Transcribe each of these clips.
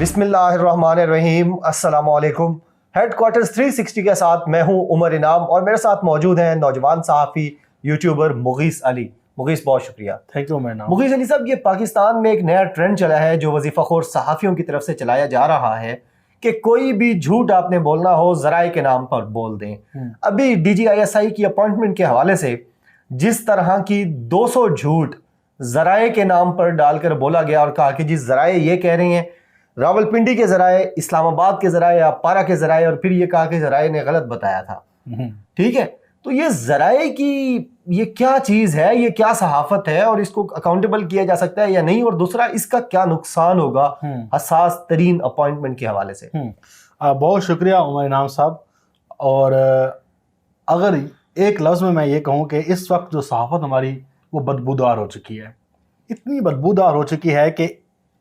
बिस्मिल्लाहिर्रहमानिर्रहीम। अस्सलाम वालेकुम। हेडक्वार्टर्स 360 के साथ मैं हूं उमर इनाम और मेरे साथ मौजूद हैं नौजवान सहाफ़ी यूट्यूबर मुगीस अली। मुगीस, बहुत शुक्रिया। Thank you man. Mughees Ali साहब, ये पाकिस्तान में एक नया ट्रेंड चला है जो वजीफ़ाखोर सहाफ़ियों की तरफ से चलाया जा रहा है कि कोई भी झूठ आपने बोलना हो ज़राए के नाम पर बोल दें। अभी DGISI की अपॉइंटमेंट के हवाले से जिस तरह की 200 झूठ ज़राए के नाम पर डालकर बोला गया और कहा कि जी ज़राए ये कह रही हैं, रावलपिंडी के ज़राए, इस्लामाबाद के ज़राए, पारा के ज़राए, और फिर ये कहा कि ज़राए ने गलत बताया था। ठीक है, तो ये ज़राए की ये क्या चीज़ है, ये क्या सहाफ़त है और इसको अकाउंटेबल किया जा सकता है या नहीं, और दूसरा इसका क्या नुकसान होगा हसास तरीन अपॉइंटमेंट के हवाले से। बहुत शुक्रिया उमर इनाम साहब। और अगर एक लफ्ज़ में मैं ये कहूँ कि इस वक्त जो सहाफ़त हमारी वो बदबूदार हो चुकी है, इतनी बदबूदार हो चुकी है कि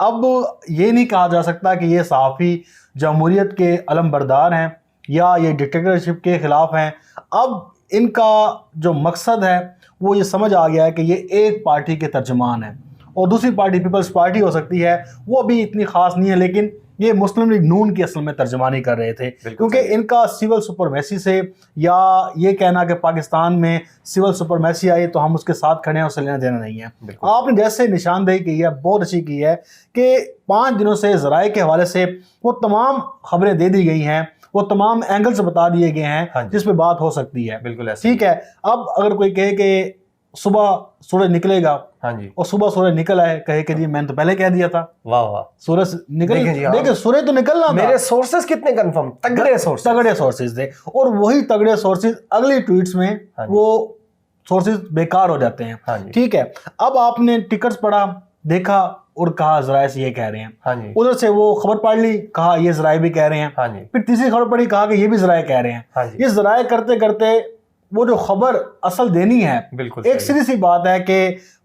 अब ये नहीं कहा जा सकता कि ये सहाफ़ी जमहूरियत के अलमबरदार हैं या ये डिक्टेटरशिप के ख़िलाफ़ हैं। अब इनका जो मकसद है वो ये समझ आ गया है कि ये एक पार्टी के तर्जमान हैं और दूसरी पार्टी पीपल्स पार्टी हो सकती है, वो भी इतनी ख़ास नहीं है, लेकिन ये मुस्लिम लीग नून की असल में तर्जमानी कर रहे थे, क्योंकि इनका सिविल सुपरमेसी से या ये कहना कि पाकिस्तान में सिविल सुपरमेसी आई तो हम उसके साथ खड़े हैं, उससे लेना देना नहीं है। आपने जैसे निशानदेही की है, बहुत अच्छी की है कि 5 दिनों से ज़राए के हवाले से वो तमाम खबरें दे दी गई हैं, वो तमाम एंगल्स बता दिए गए हैं जिस पे बात हो सकती है। बिल्कुल ठीक है। अब अगर कोई कहे कि सुबह सूरज निकलेगा, हाँ जी, और सुबह सूरज निकल आए, कहे कि जी मैंने तो पहले कह दिया था। वाह वाह, सूरज निकल, देखिए सूरज तो निकलना था। मेरे सोर्सेस कितने कंफर्म, तगड़े सोर्सेज थे, और वही तगड़े सोर्सेज अगली ट्वीट्स में वो सोर्सेज बेकार हो जाते हैं। ठीक है। अब आपने टिकट्स पढ़ा, देखा और कहा ज़राए से ये कह रहे हैं, उधर से वो खबर पढ़ ली, कहा ये ज़राए भी कह रहे हैं, फिर तीसरी खबर पढ़ी, कहा कि ये भी ज़राए कह रहे हैं। ये ज़राए करते करते वो जो खबर असल देनी है, बिल्कुल एक सीधी सी बात है कि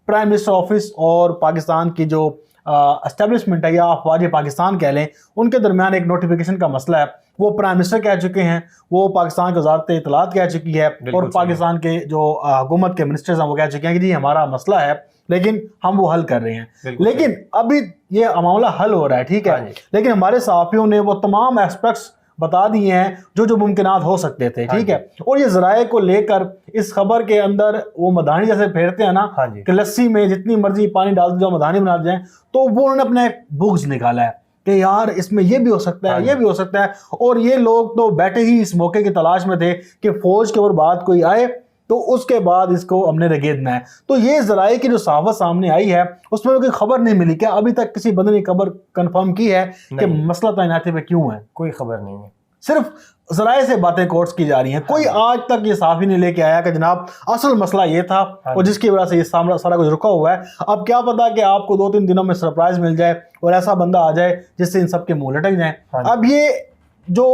प्राइम मिनिस्टर ऑफिस और पाकिस्तान की जो एस्टेब्लिशमेंट है या अफवाज पाकिस्तान कह लें, उनके दरमियान एक नोटिफिकेशन का मसला है। वो प्राइम मिनिस्टर कह चुके हैं, वो पाकिस्तान की वज़ारत इत्तलात कह चुकी है, और पाकिस्तान के जो हुकूमत के मिनिस्टर्स हैं वो कह चुके हैं कि जी हमारा मसला है, लेकिन हम वो हल कर रहे हैं। लेकिन अभी ये मामला हल हो रहा है, ठीक है, लेकिन हमारे सहाफ़ियों ने वो तमाम एस्पेक्ट्स बता दिए हैं जो मुमकिनात हो सकते थे। ठीक है। और ये ज़राए को लेकर इस खबर के अंदर वो मधानी जैसे फेरते हैं ना कि लस्सी में जितनी मर्जी पानी डाल दो मधानी बना जाए, तो वो उन्होंने अपना एक बुग़्ज़ निकाला है कि यार इसमें ये भी हो सकता है, ये भी हो सकता है। और ये लोग तो बैठे ही इस मौके की तलाश में थे कि फ़ौज के ऊपर बात कोई आए तो उसके बाद इसको हमने रगेदना है। तो ये ज़राए की जो सहाफ़त सामने आई है उसमें कोई खबर नहीं मिली। क्या अभी तक किसी बंदे ने खबर कंफर्म की है कि मसला तैनाती पे क्यों है? कोई खबर नहीं है, सिर्फ ज़राए से बातें कोर्ट्स की जा रही हैं। कोई आज तक ये सहाफ़ी नहीं लेके आया कि जनाब असल मसला ये था और जिसकी वजह से ये सारा कुछ रुका हुआ है। अब क्या पता कि आपको 2-3 दिनों में सरप्राइज मिल जाए और ऐसा बंदा आ जाए जिससे इन सब के मुंह लटक जाए। अब ये जो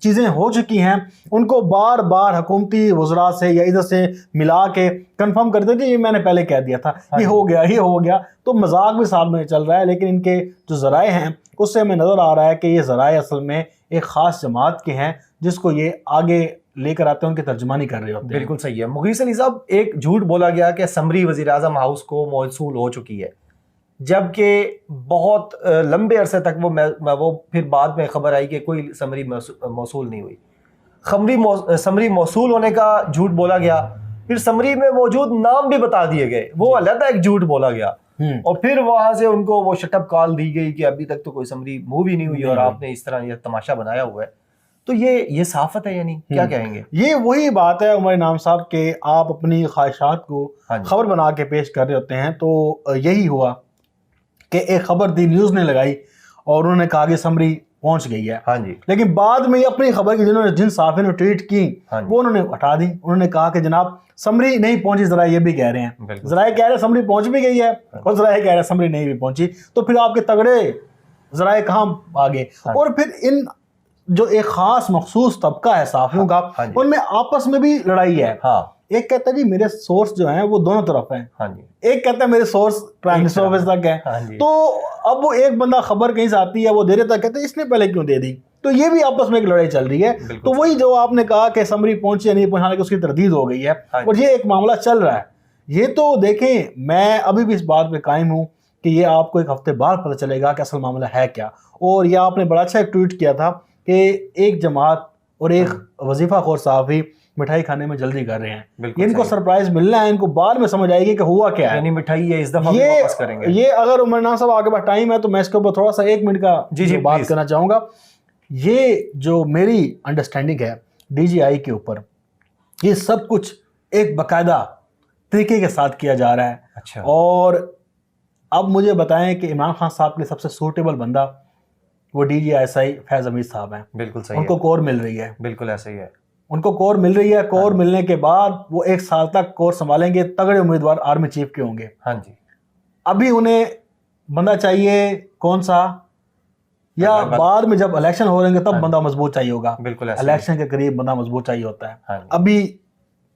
चीज़ें हो चुकी हैं उनको बार बार हुकूमती वज़रा से या इधर से मिला के कंफर्म करते थे, ये मैंने पहले कह दिया था, ये हो गया, ये हो गया। तो मजाक भी साथ में चल रहा है, लेकिन इनके जो ज़राए हैं उससे हमें नज़र आ रहा है कि ये ज़राए असल में एक ख़ास जमात के हैं जिसको ये आगे लेकर आते हैं, उनकी तर्जुमानी कर रहे होते हैं। बिल्कुल सही है। मुगीस अली साहब, एक झूठ बोला गया कि समरी वज़ीर-ए-आज़म हाउस को मौसूल हो चुकी है, जबकि बहुत लंबे अरसे तक वो फिर बाद में खबर आई कि कोई समरी मौसूल नहीं हुई। समरी मौसूल होने का झूठ बोला गया, फिर समरी में मौजूद नाम भी बता दिए गए, वो अलग एक झूठ बोला गया, और फिर वहां से उनको वो शटअप कॉल दी गई कि अभी तक तो कोई समरी मूव ही नहीं हुई और आपने इस तरह ये तमाशा बनाया हुआ है। तो ये सहाफ़त है, यानी क्या कहेंगे? ये वही बात है उमर इनाम साहब के आप अपनी ख्वाहिशात को खबर बना के पेश कर रहे होते हैं। तो यही हुआ कि एक खबर दी, न्यूज़ ने लगाई और उन्होंने कहा कि समरी पहुंच गई है। लेकिन बाद में ये अपनी खबर की जिन सहाफ़ी ने ट्वीट की वो उन्होंने हटा दी। उन्होंने कहा कि जनाब समरी नहीं पहुंची, ज़राए ये भी कह रहे हैं, ज़राए कह रहे हैं समरी पहुंच भी गई है और ज़राए कह रहे हैं समरी नहीं भी पहुंची। तो फिर आपके तगड़े ज़राए कहाँ आ गए? और फिर इन जो एक खास मखसूस तबका है सहाफ़ियों का, उनमें आपस में भी लड़ाई है। एक कहता है जी मेरे सोर्स जो हैं वो दोनों तरफ हैं, एक कहता है मेरे सोर्स प्राइम मिनिस्टर ऑफिस तक है। तो अब वो एक बंदा खबर कहीं से आती है, वो दे देता, कहते हैं इसने पहले क्यों दे दी। तो ये भी आपस में एक लड़ाई चल रही है। तो वही जो आपने कहा कि समरी पहुंची या नहीं पहुंचाने की उसकी तरदीद हो गई है और ये एक मामला चल रहा है। ये तो देखें, मैं अभी भी इस बात पे कायम हूँ कि ये आपको एक हफ्ते बाद पता चलेगा कि असल मामला है क्या। और ये आपने बड़ा अच्छा एक ट्वीट किया था कि एक जमात और एक वजीफा खोर सहाफ़ी मिठाई खाने में जल्दी कर रहे हैं, इनको सरप्राइज मिलना है, इनको बाद में समझ आएगी कि हुआ क्या है, यानी मिठाई है इस दफा भी वापस करेंगे। ये अगर उमर नाम साहब आगे पास टाइम है तो मैं इसके ऊपर थोड़ा सा 1 मिनट का बात करना चाहूँगा। ये जो मेरी अंडरस्टैंडिंग है DGI के ऊपर, ये सब कुछ एक बाकायदा तरीके के साथ किया जा रहा है। अच्छा। और अब मुझे बताएं कि इमरान खान साहब के लिए सबसे सूटेबल बंदा वो DGI फैज़ हमीद साहब हैं। बिल्कुल सही, उनको कोर मिल रही है। बिल्कुल ऐसा ही है, उनको कोर मिल रही है। कोर मिलने के बाद वो 1 साल तक कोर संभालेंगे, तगड़े उम्मीदवार आर्मी चीफ के होंगे। हाँ जी। अभी उन्हें बंदा चाहिए कौन सा, या बाद में जब इलेक्शन हो रहेंगे तब बंदा मजबूत चाहिए होगा। बिल्कुल, इलेक्शन के करीब बंदा मजबूत चाहिए होता है। हाँ, अभी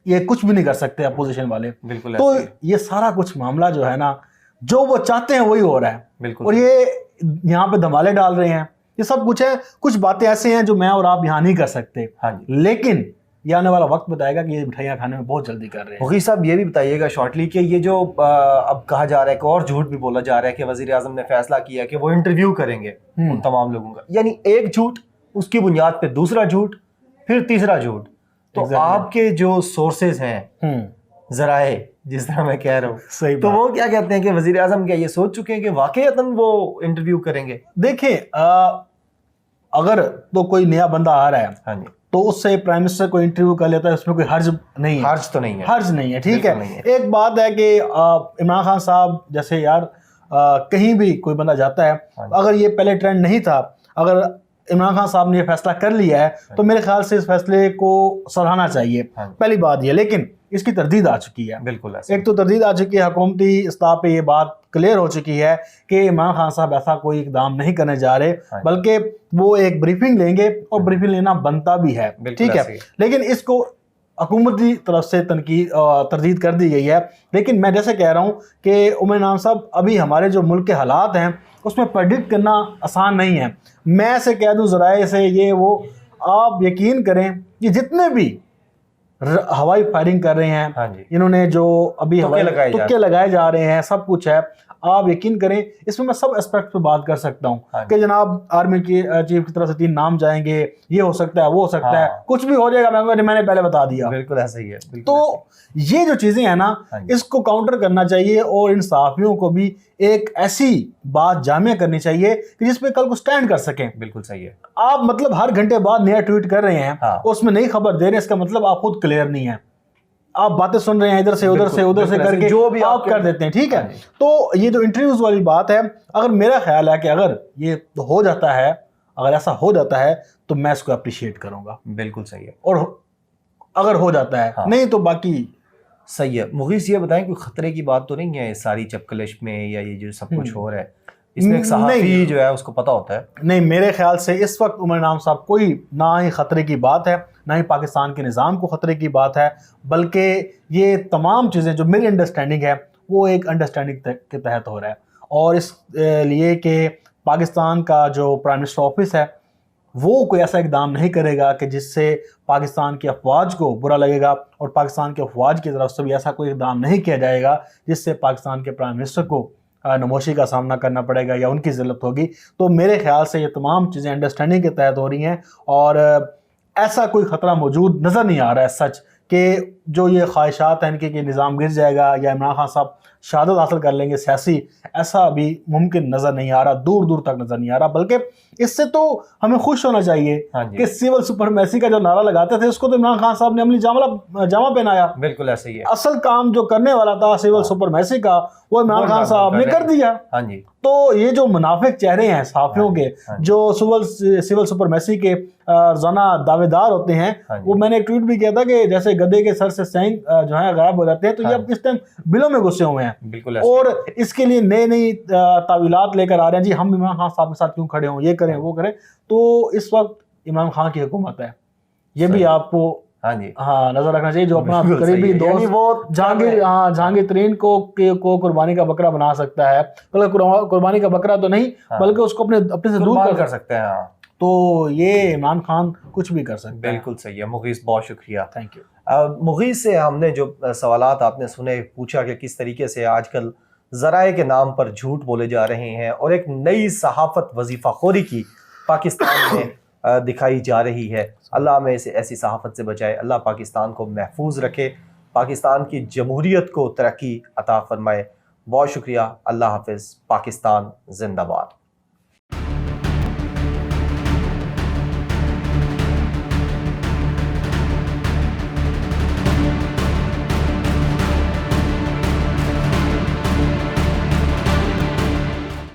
ये कुछ भी नहीं कर सकते अपोजिशन वाले। बिल्कुल। तो ये सारा कुछ मामला जो है ना, जो वो चाहते हैं वही हो रहा है। बिल्कुल। और ये यहाँ पे धमाले डाल रहे हैं, ये सब कुछ है। कुछ बातें ऐसे हैं जो मैं और आप यहाँ नहीं कर सकते। हाँ जी। लेकिन ये आने वाला वक्त बताएगा कि ये मिठाइयाँ खाने में बहुत जल्दी कर रहे हैं। मुगीस साहब ये भी बताइएगा शॉर्टली कि ये जो अब कहा जा रहा है कि और झूठ भी बोला जा रहा है कि वजीर आजम ने फैसला किया कि वो इंटरव्यू करेंगे उन तमाम लोगों का, यानी एक झूठ, उसकी बुनियाद पे दूसरा झूठ, फिर तीसरा झूठ। तो आपके जो सोर्सेज हैं, जराए जिस तरह मैं कह रहा हूँ, सही, तो वो क्या कहते हैं कि वजीर आजम क्या ये सोच चुके हैं कि वाकईतन वो इंटरव्यू करेंगे? देखिए, अगर तो कोई नया बंदा आ रहा है, हाँ जी, तो उससे प्राइम मिनिस्टर को इंटरव्यू कर लेता है, उसमें कोई हर्ज नहीं है। हर्ज तो नहीं है, हर्ज नहीं है, ठीक है। एक बात है कि इमरान खान साहब जैसे यार कहीं भी कोई बंदा जाता है, अगर ये पहले ट्रेंड नहीं था, अगर इमरान खान साहब ने ये फैसला कर लिया है तो मेरे ख्याल से इस फैसले को सराहना चाहिए। पहली बात ये, लेकिन इसकी तरदीद आ चुकी है। बिल्कुल, एक तो तरदीद आ चुकी है, हुकूमती इस्ताह पे ये बात क्लियर हो चुकी है कि इमरान खान साहब ऐसा कोई इकदाम नहीं करने जा रहे, बल्कि वो एक ब्रीफिंग लेंगे और ब्रीफिंग लेना बनता भी है, ठीक है। लेकिन इसको हुकूमती तरफ से तरदीद कर दी गई है। लेकिन मैं जैसे कह रहा हूँ कि उमर नाम साहब, अभी हमारे जो मुल्क के हालात हैं उसमें प्रेडिक्ट करना आसान नहीं है। मैं ऐसे कह दूँ ज़राए से ये वो, आप यकीन करें कि जितने भी हवाई फायरिंग कर रहे हैं, हाँ जी, इन्होंने जो अभी तुक्के लगाए जा रहे हैं, सब कुछ है। आप यकीन करें, इसमें मैं सब एस्पेक्ट पे बात कर सकता हूँ। हाँ, कि जनाब आर्मी की चीफ की तरफ से 3 नाम जाएंगे, ये हो सकता है, वो हो सकता है, कुछ भी हो जाएगा, मैंने पहले बता दिया। बिल्कुल ऐसा ही है। तो ये जो चीजें हैं ना, इसको काउंटर करना चाहिए और इन सहाफियों को भी एक ऐसी बात जामिया करनी चाहिए कि जिसपे कल को स्टैंड कर सकें। बिल्कुल सही है। आप मतलब हर घंटे बाद नया ट्वीट कर रहे हैं, उसमें नई खबर दे रहे हैं, इसका मतलब आप खुद क्लियर नहीं है। आप बातें सुन रहे हैं इधर से उधर से करके जो भी आप कर देते हैं, ठीक है। तो ये जो इंटरव्यूज वाली बात है, अगर मेरा ख्याल है कि अगर ये हो जाता है, अगर ऐसा हो जाता है तो मैं इसको अप्रिशिएट करूंगा। बिल्कुल सही है। और अगर हो जाता है, नहीं तो बाकी सही है। मुगीस ये बताएं, कोई खतरे की बात तो नहीं है सारी चपकलिश में, या ये जो सब कुछ हो रहा है इसमें एक सहाफ़ी जो है उसको पता होता है? नहीं, मेरे ख्याल से इस वक्त उमर नाम साहब कोई ना ही खतरे की बात है, ना ही पाकिस्तान के निज़ाम को ख़तरे की बात है, बल्कि ये तमाम चीज़ें जो मेरी अंडरस्टैंडिंग है वो एक अंडरस्टैंडिंग के तहत हो रहा है। और इस लिए कि पाकिस्तान का जो प्राइम मिनिस्टर ऑफिस है वो कोई ऐसा इकदाम नहीं करेगा कि जिससे पाकिस्तान की अफवाज को बुरा लगेगा, और पाकिस्तान के अफवाज की तरफ से भी ऐसा कोई इकदाम नहीं किया जाएगा जिससे पाकिस्तान के प्राइम मिनिस्टर को नमोशी का सामना करना पड़ेगा या उनकी ज़िल्लत होगी। तो मेरे ख्याल से ये तमाम चीज़ें अंडरस्टैंडिंग के तहत हो रही हैं, और ऐसा कोई ख़तरा मौजूद नज़र नहीं आ रहा है सच कि जो ये ख्वाहिशात हैं इनकी कि निज़ाम गिर जाएगा या इमरान खान साहब शहादत हासिल कर लेंगे सियासी, ऐसा अभी मुमकिन नज़र नहीं आ रहा, दूर दूर तक नज़र नहीं आ रहा। बल्कि इससे तो हमें खुश होना चाहिए कि सिविल सुपरमेसी का जो नारा लगाते थे उसको तो इमरान खान साहब ने अपनी जामा पहनाया। बिल्कुल ऐसे ही है। असल काम जो करने वाला था सिविल सुपरमेसी का, वो इमरान खान साहब ने कर दिया। हाँ जी। तो ये जो मुनाफिक चेहरे हैं सहाफियों के, जो सिविल सुपरमेसी के रोजाना दावेदार होते हैं, वो मैंने एक ट्वीट भी किया था कि जैसे गधे के सर से सैंग जो है गायब हो जाते हैं, तो ये अब इस टाइम बिलों में घुसे हुए हैं। बिल्कुल। और इसके लिए नई तावीलात लेकर आ रहे हैं, जी हम इमरान खान साहब के साथ क्यों खड़े हों, ये करें वो करें। तो इस वक्त इमरान खान की हुकूमत है, ये भी आपको नजर रखना चाहिए। जो अपना करीबी दोस्त वो जहांगीर तरीन को कुर्बानी का बकरा बना सकता है, बल्कि कुर्बानी का बकरा तो नहीं, बल्कि उसको अपने से दूर कर सकते हैं। तो ये इमरान खान कुछ भी कर सकते हैं। बिल्कुल सही है मुगीस, बहुत शुक्रिया, थैंक यू। मुगीस से हमने जो सवालात आपने सुने, पूछा कि किस तरीके से आजकल ज़राए के नाम पर झूठ बोले जा रहे हैं और एक नई सहाफ़त वजीफ़ाखोरी की पाकिस्तान में दिखाई जा रही है। अल्लाह हमें इसे ऐसी सहाफ़त से बचाए। अल्लाह पाकिस्तान को महफूज रखे, पाकिस्तान की जमहूरियत को तरक्की अता फरमाए। बहुत शुक्रिया। अल्लाह हाफ़िज़। पाकिस्तान जिंदाबाद।